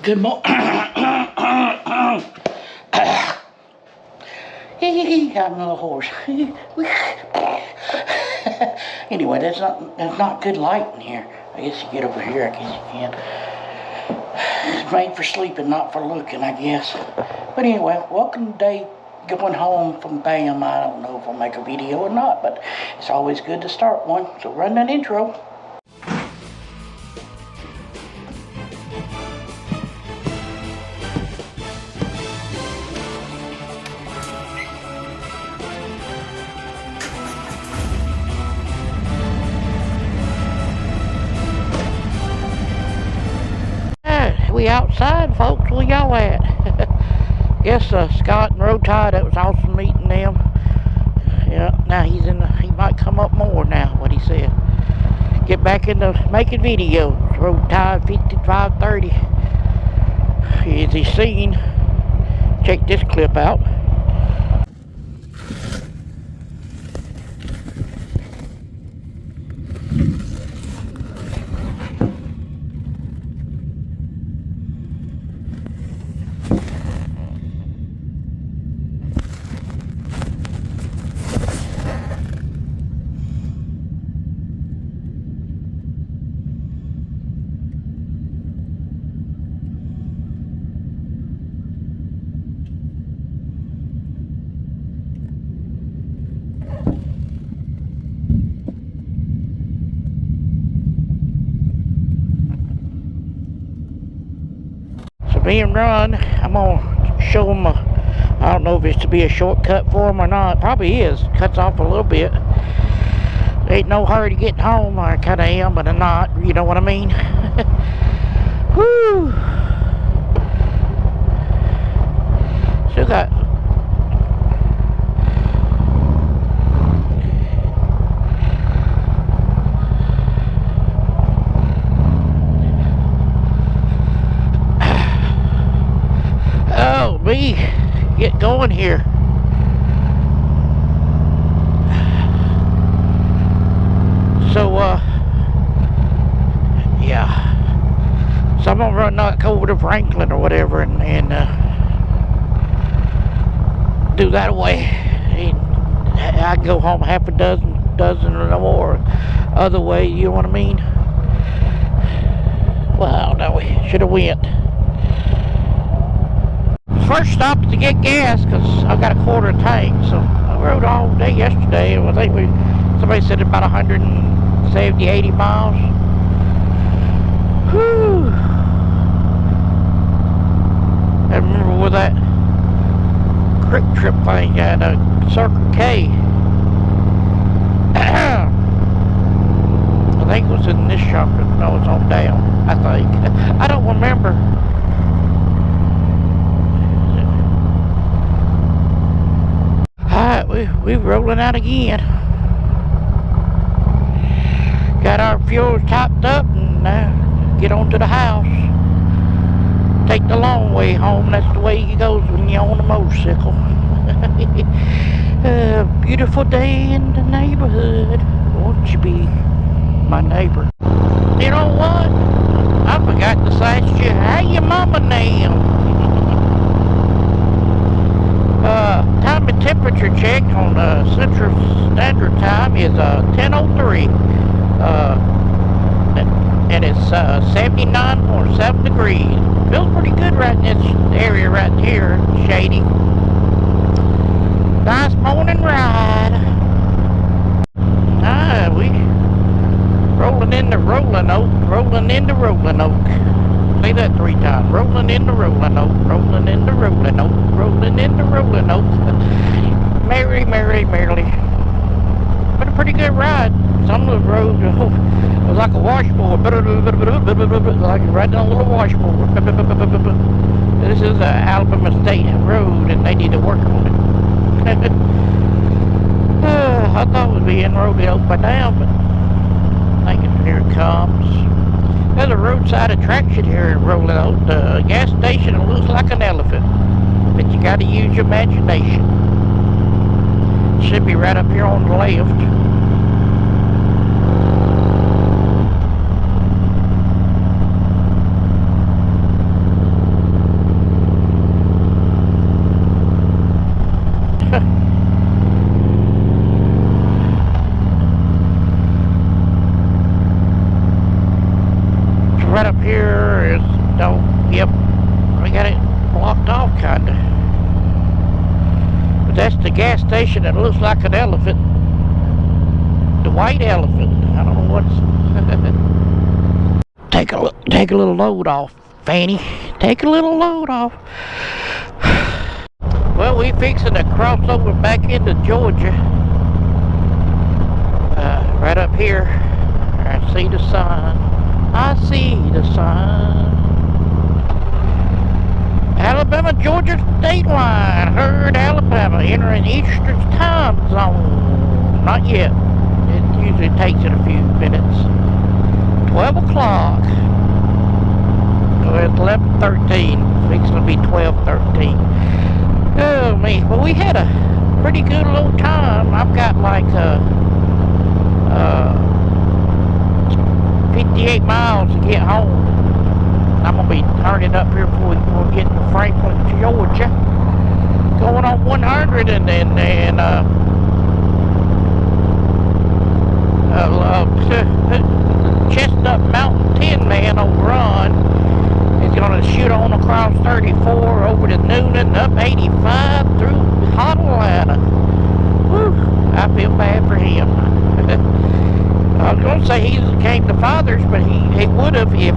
Good morning. I'm a little hoarse. Anyway, that's not good light in here. I guess you get over here. I guess you can. It's made for sleeping, not for looking, I guess. But anyway, welcome to day going home from BAMM. I don't know if I'll make a video or not, but it's always good to start one. So run that intro. We outside, folks. Where y'all at? Guess Scott and Road Tide. That was awesome meeting them. Yeah, now he might come up more now. What he said. Get back into making videos. Road Tide 5530. As he's seen. Check this clip out. Being run, I'm gonna show them I don't know if it's to be a shortcut for them or not. Probably is. Cuts off a little bit. Ain't no hurry to get home. I kind of am, but I'm not. You know what I mean? Whew. Still got get going here. So yeah, so I'm gonna run over to Franklin or whatever and do that away. And I can go home half a dozen or more other way. You know what I mean? Well, no, we should have went. First stop to get gas because I've got a quarter tank, so I rode all day yesterday. I think somebody said about 170, 80 miles. Whew. I remember where that Quick Trip thing at Circle K. I think it was in this shop. No, it's on down, I think. I don't remember. Alright, we're rolling out again. Got our fuels topped up and get on to the house. Take the long way home. That's the way it goes when you're on a motorcycle. Beautiful day in the neighborhood. Won't you be my neighbor? You know what? I forgot to ask you, how your mama now? Time and temperature check on Central Standard Time is 10:03, and it's 79.7 degrees. Feels pretty good right in this area right here, shady. Nice morning ride. We rolling into Roanoke, rolling into Roanoke. Say that 3 times. Rolling into Roanoke, rolling into Roanoke, rolling into Roanoke. Merry, merry, merrily. But a pretty good ride. Some of the roads was like a washboard. Like riding on a little washboard. This is Alabama State Road and they need to work on it. I thought it was being rodeoed by now, but I think here it comes. There's a roadside attraction here in Roanoke. The gas station looks like an elephant, but you got to use your imagination. Should be right up here on the left. right up here is, yep, we got it blocked off kinda. But that's the gas station that looks like an elephant. The white elephant. I don't know what's take a little load off, Fanny. Take a little load off. Well, we fixing to cross over back into Georgia. Right up here. I see the sign. I see the sign. Alabama, Georgia state line. Heard Alabama entering Eastern time zone. Not yet. It usually takes it a few minutes. 12 o'clock. So it's 11:13. Fixing to be 12:13. Oh man, but we had a pretty good little time. I've got like 58 miles to get home. I'm gonna be turning up here before we get to Franklin, Georgia. Going on 100 and ChestnutMtnTinman over on is gonna shoot on across 34 over to Noonan, up 85 through Coldwater. Whew, I feel bad for him. I was gonna say he came to Father's, but he would have if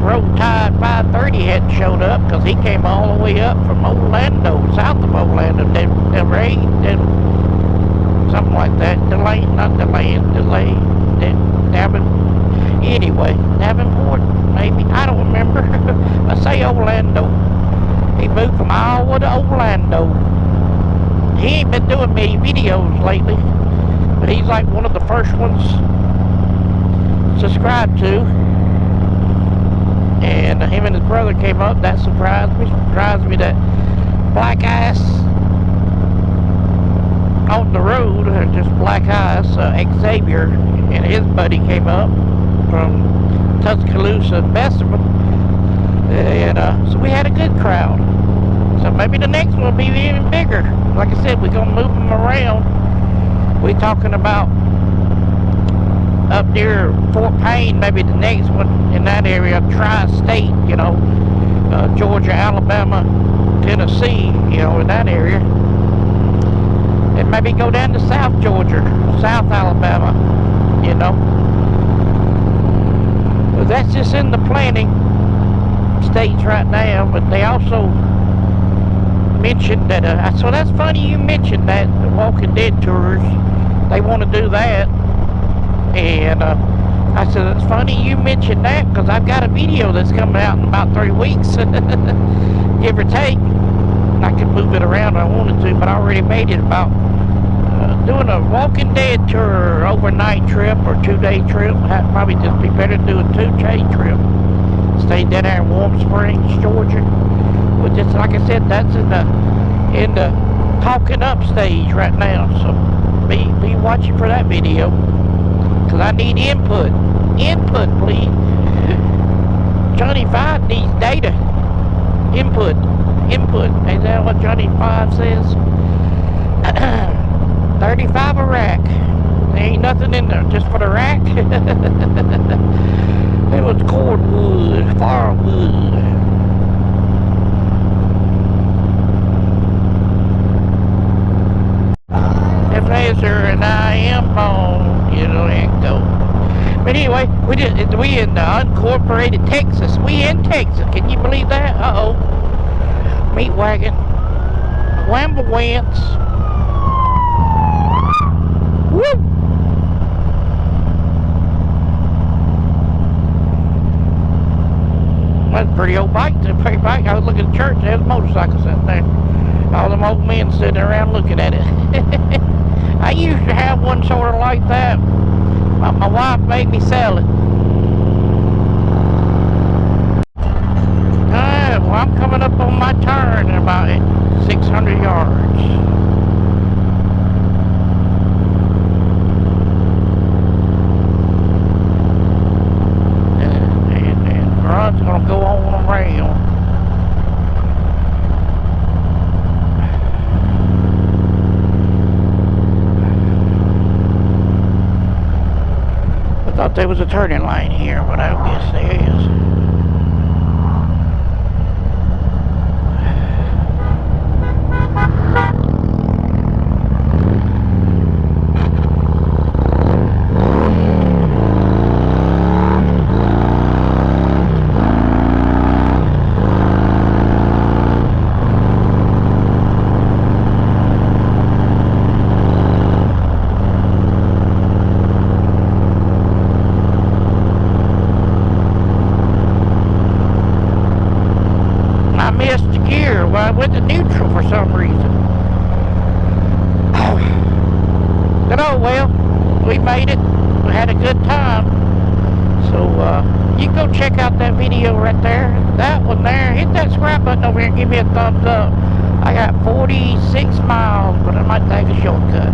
Road Tide 530 hadn't showed up, because he came all the way up from Orlando, south of Orlando, Del Rey, something like that. Anyway, Davenport, maybe, I don't remember. I say Orlando. He moved from Iowa to Orlando. He ain't been doing many videos lately, but he's like one of the first ones subscribed to. And him and his brother came up. That surprised me. Surprised me that Blak ICE on the road, just Blak ICE, Xavier and his buddy came up from Tuscaloosa and Bessemer. And so we had a good crowd. So maybe the next one will be even bigger. Like I said, we're going to move them around. We're talking about up near Fort Payne, maybe the next one in that area, tri-state, you know, Georgia, Alabama, Tennessee, you know, in that area. And maybe go down to South Georgia, South Alabama, you know. But that's just in the planning stage right now. But they also mentioned that, so that's funny you mentioned that, the Walking Dead tours, they want to do that. And I said, it's funny you mentioned that, because I've got a video that's coming out in about 3 weeks, give or take. I could move it around if I wanted to, but I already made it about doing a Walking Dead tour, overnight trip or 2-day trip. That'd probably just be better to do a 2-day trip. Stay down there in Warm Springs, Georgia. But just like I said, that's in the talking up stage right now. So be watching for that video, because I need input. Input, please. Johnny 5 needs data. Input. Ain't that what Johnny 5 says? 35 a rack. There ain't nothing in there, just for the rack. It was cordwood, firewood. If there's an I am on, you know, and go. But anyway, we in unincorporated Texas. We in Texas. Can you believe that? Uh-oh. Meat wagon. Wambawants. Woo! That's a pretty old bike. I was looking at the church. There's a motorcycle sitting there. All them old men sitting around looking at it. I used to have one sort of like that. My wife made me sell it. Well, I'm coming up on my turn in about 600 yards. And Ron's gonna go on around. I thought there was a turning lane here, but I guess there is. missed the gear. Well, I went to neutral for some reason. But oh well, we made it. We had a good time. So you can go check out that video right there. That one there. Hit that subscribe button over here and give me a thumbs up. I got 46 miles, but I might take a shortcut.